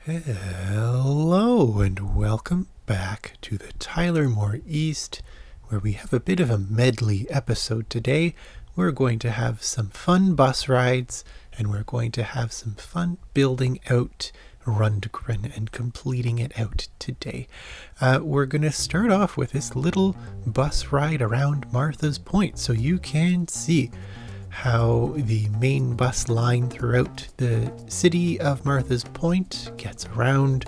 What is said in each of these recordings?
Hello and welcome back to the Tyler Moore East, where we have a bit of a medley episode today. We're going to have some fun bus rides, and we're going to have some fun building out Rundgren and completing it out today. We're going to start off with this little bus ride around Martha's Point, so you can see how the main bus line throughout the city of Martha's Point gets around,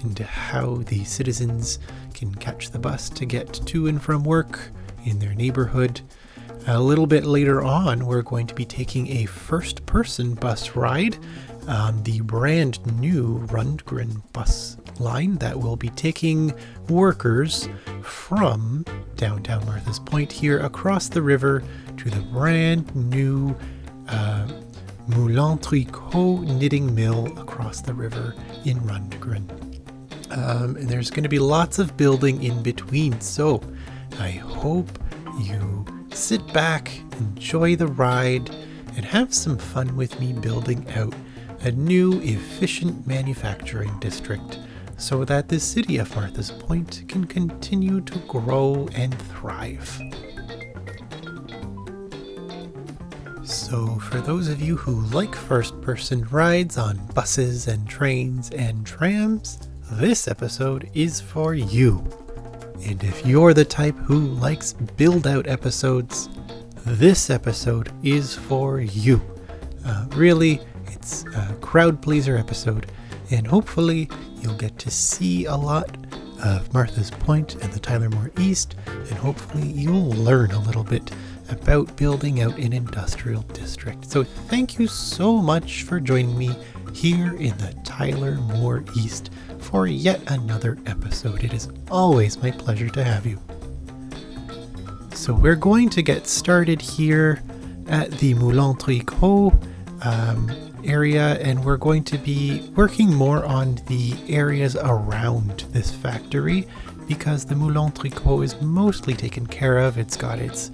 and how the citizens can catch the bus to get to and from work in their neighborhood. A little bit later on, we're going to be taking a first-person bus ride on the brand new Rundgren bus line that will be taking workers from downtown Martha's Point here across the river to the brand new Moulin Tricot knitting mill across the river in Rundgren. And there's going to be lots of building in between, so I hope you sit back, enjoy the ride, and have some fun with me building out a new efficient manufacturing district so that the city of Martha's Point can continue to grow and thrive. So for those of you who like first-person rides on buses and trains and trams, this episode is for you. And if you're the type who likes build-out episodes, this episode is for you. Really, it's a crowd-pleaser episode, and hopefully you'll get to see a lot of Martha's Point and the Tyler Moore East, and hopefully you'll learn a little bit about building out an industrial district. So thank you so much for joining me here in the Tyler Moore East for yet another episode. It is always my pleasure to have you. So we're going to get started here at the Moulin Tricot area, and we're going to be working more on the areas around this factory because the Moulin Tricot is mostly taken care of. It's got its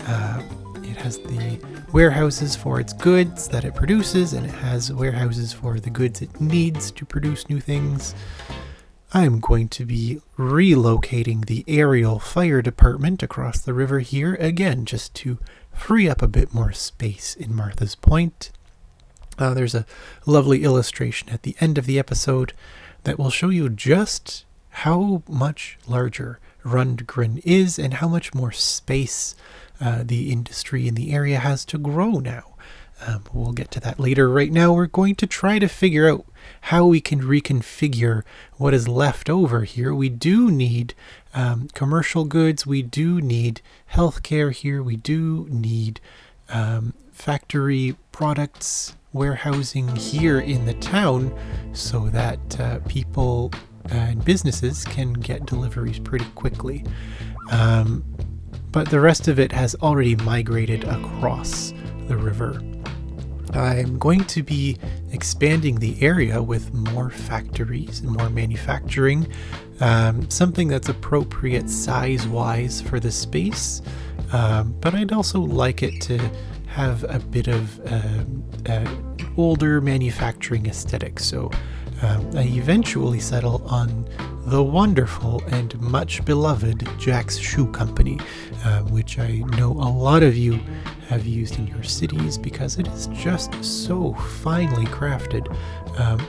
it has the warehouses for its goods that it produces, and it has warehouses for the goods it needs to produce new things. I'm going to be relocating the aerial fire department across the river here, again, just to free up a bit more space in Martha's Point. There's a lovely illustration at the end of the episode that will show you just how much larger Rundgren is and how much more space the industry in the area has to grow now. We'll get to that later. Right now, we're going to try to figure out how we can reconfigure what is left over here. We do need commercial goods. We do need healthcare here. We do need factory products, warehousing here in the town so that people and businesses can get deliveries pretty quickly. But the rest of it has already migrated across the river. I'm going to be expanding the area with more factories and more manufacturing, something that's appropriate size-wise for the space, but I'd also like it to have a bit of older manufacturing aesthetic. So I eventually settle on the wonderful and much beloved Jack's Shoe Company, which I know a lot of you have used in your cities because it is just so finely crafted,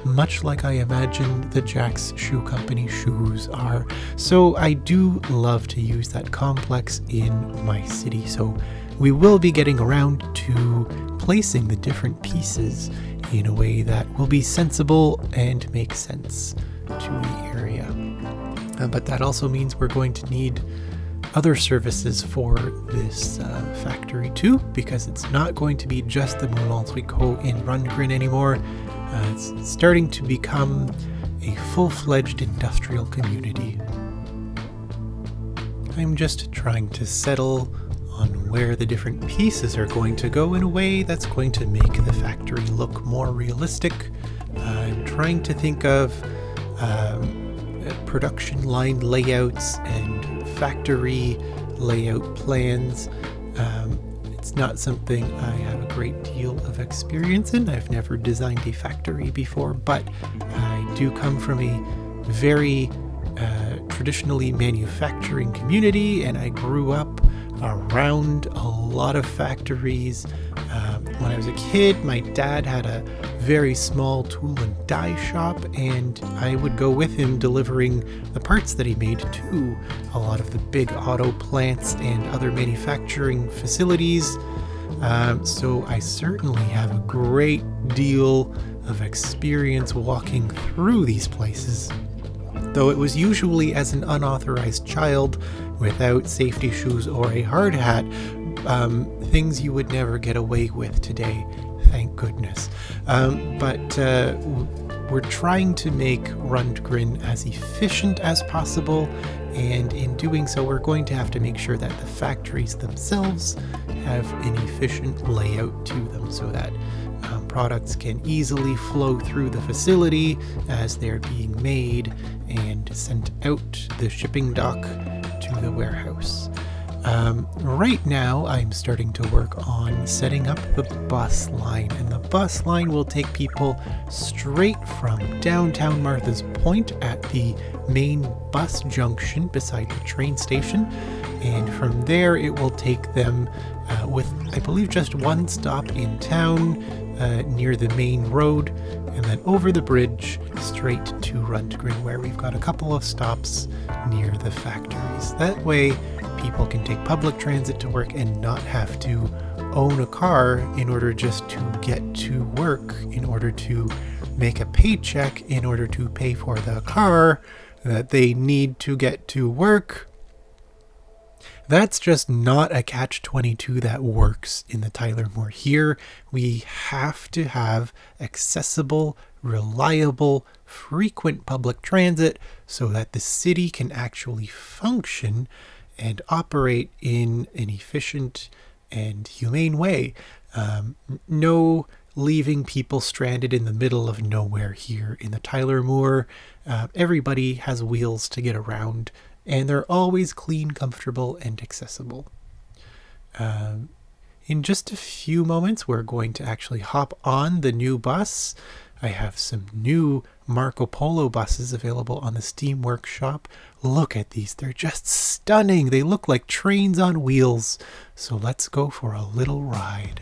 much like I imagine the Jack's Shoe Company shoes are. So I do love to use that complex in my city. So we will be getting around to placing the different pieces in a way that will be sensible and make sense to the area. But that also means we're going to need other services for this factory too, because it's not going to be just the Moulin Tricot in Rundgren anymore. It's starting to become a full-fledged industrial community. I'm just trying to settle on where the different pieces are going to go in a way that's going to make the factory look more realistic. I'm trying to think of production line layouts and factory layout plans. It's not something I have a great deal of experience in. I've never designed a factory before, but I do come from a very traditionally manufacturing community, and I grew up around a lot of factories. When I was a kid, my dad had a very small tool and die shop, and I would go with him delivering the parts that he made to a lot of the big auto plants and other manufacturing facilities. So I certainly have a great deal of experience walking through these places, though it was usually as an unauthorized child without safety shoes or a hard hat, things you would never get away with today, thank goodness. But we're trying to make Rundgren as efficient as possible, and in doing so, we're going to have to make sure that the factories themselves have an efficient layout to them so that products can easily flow through the facility as they're being made and sent out the shipping dock to the warehouse. Right now, I'm starting to work on setting up the bus line, and the bus line will take people straight from downtown Martha's Point at the main bus junction beside the train station, and from there it will take them with, I believe, just one stop in town near the main road, and then over the bridge straight to Rundgren, where we've got a couple of stops near the factories. That way people can take public transit to work and not have to own a car in order just to get to work, in order to make a paycheck, in order to pay for the car that they need to get to work. That's just not a catch-22 that works in the Tyler Moore. Here, we have to have accessible, reliable, frequent public transit so that the city can actually function and operate in an efficient and humane way. No leaving people stranded in the middle of nowhere here in the Tyler Moore. Everybody has wheels to get around, and they're always clean, comfortable, and accessible. In just a few moments, we're going to actually hop on the new bus. I have some new Marco Polo buses available on the Steam Workshop. Look at these. They're just stunning. They look like trains on wheels. So let's go for a little ride.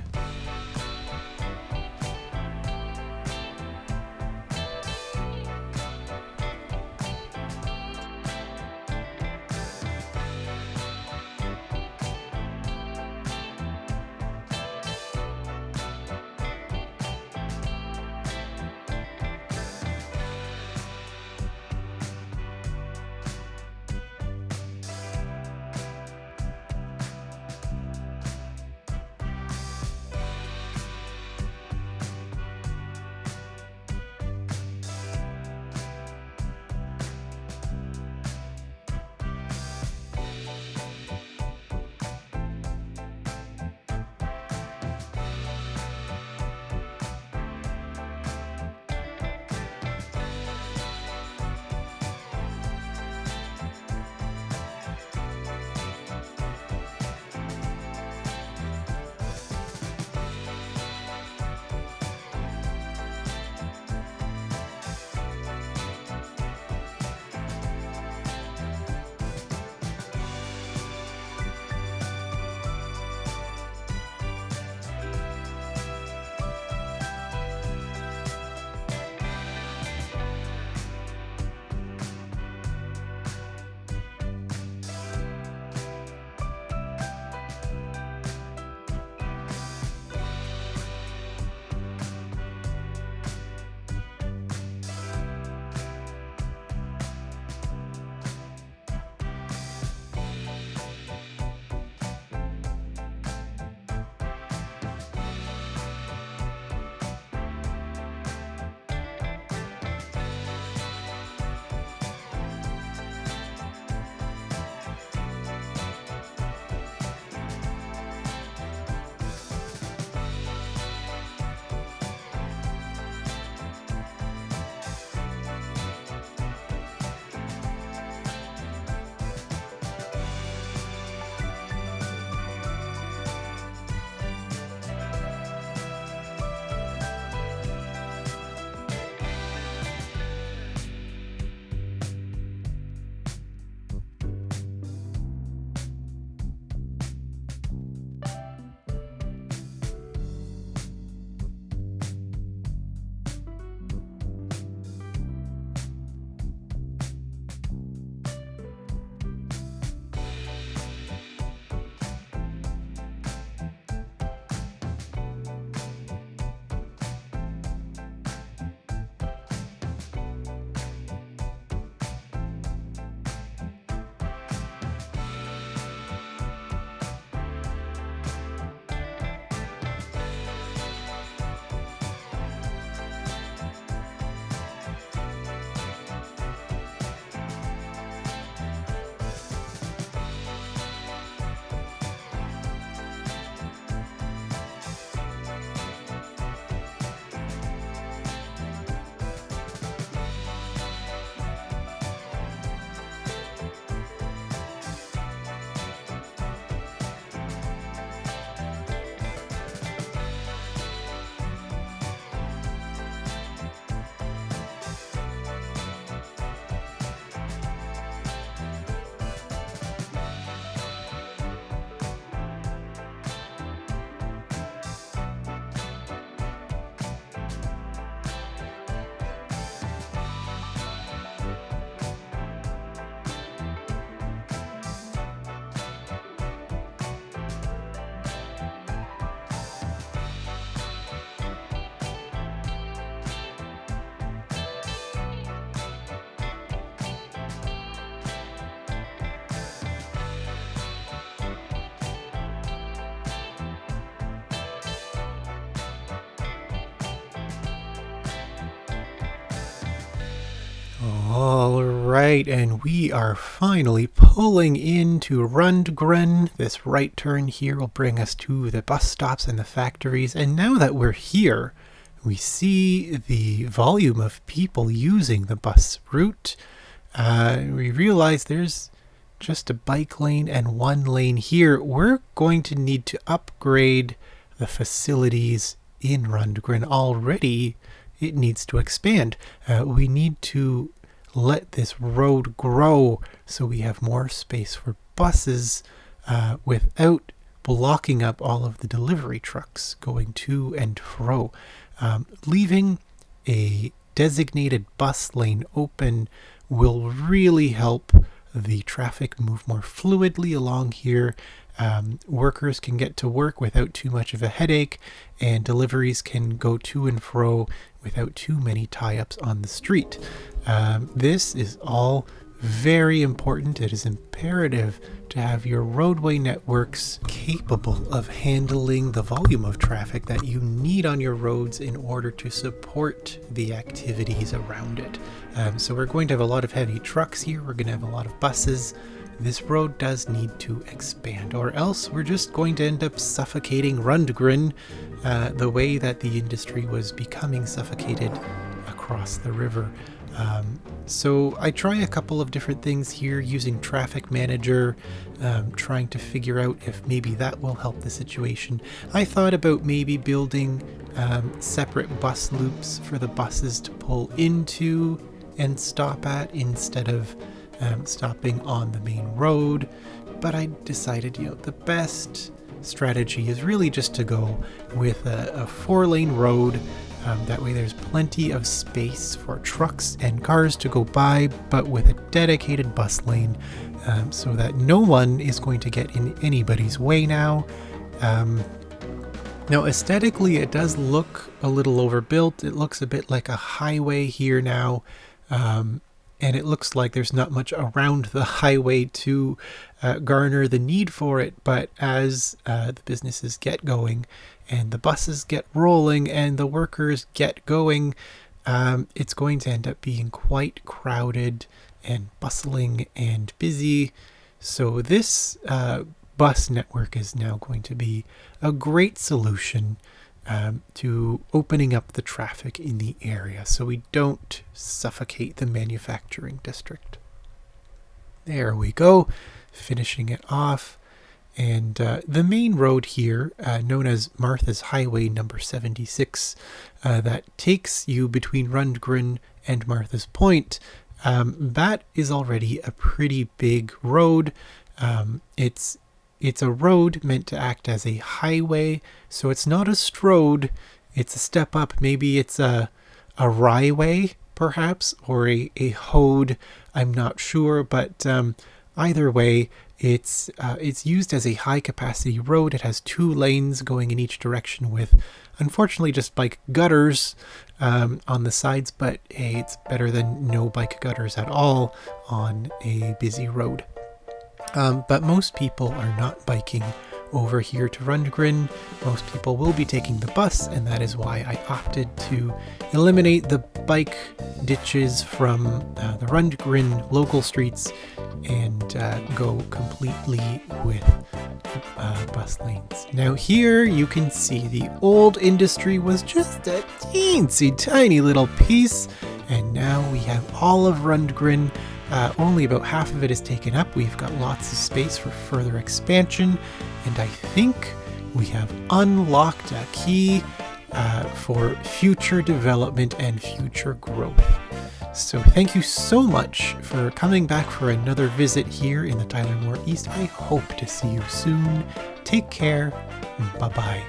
All right, and we are finally pulling into Rundgren. This right turn here will bring us to the bus stops and the factories. And now that we're here, we see the volume of people using the bus route. We realize there's just a bike lane and one lane here. We're going to need to upgrade the facilities in Rundgren. Already it needs to expand. We need to let this road grow so we have more space for buses without blocking up all of the delivery trucks going to and fro. Leaving a designated bus lane open will really help the traffic move more fluidly along here. Workers can get to work without too much of a headache, and deliveries can go to and fro without too many tie-ups on the street. This is all very important. It is imperative to have your roadway networks capable of handling the volume of traffic that you need on your roads in order to support the activities around it. So we're going to have a lot of heavy trucks here. We're going to have a lot of buses. This road does need to expand, or else we're just going to end up suffocating Rundgren the way that the industry was becoming suffocated across the river. So I try a couple of different things here using Traffic Manager, trying to figure out if maybe that will help the situation. I thought about maybe building separate bus loops for the buses to pull into and stop at instead of stopping on the main road, but I decided, the best strategy is really just to go with a 4-lane road. That way there's plenty of space for trucks and cars to go by, but with a dedicated bus lane, so that no one is going to get in anybody's way now. Now aesthetically it does look a little overbuilt. It looks a bit like a highway here now, and it looks like there's not much around the highway to garner the need for it. But as the businesses get going and the buses get rolling and the workers get going, it's going to end up being quite crowded and bustling and busy. So this bus network is now going to be a great solution to opening up the traffic in the area so we don't suffocate the manufacturing district. There we go, finishing it off. And the main road here, known as Martha's Highway number 76, that takes you between Rundgren and Martha's Point, that is already a pretty big road. It's a road meant to act as a highway, so it's not a strode, it's a step up. Maybe it's a ryway, perhaps, or a hode, I'm not sure, but either way, it's used as a high-capacity road. It has 2 lanes going in each direction with, unfortunately, just bike gutters on the sides, but hey, it's better than no bike gutters at all on a busy road. But most people are not biking over here to Rundgren. Most people will be taking the bus, and that is why I opted to eliminate the bike ditches from the Rundgren local streets and go completely with bus lanes. Now here you can see the old industry was just a teensy tiny little piece, and now we have all of Rundgren. Only about half of it is taken up. We've got lots of space for further expansion, and I think we have unlocked a key for future development and future growth. So thank you so much for coming back for another visit here in the Tyler Moore East. I hope to see you soon. Take care. Bye-bye.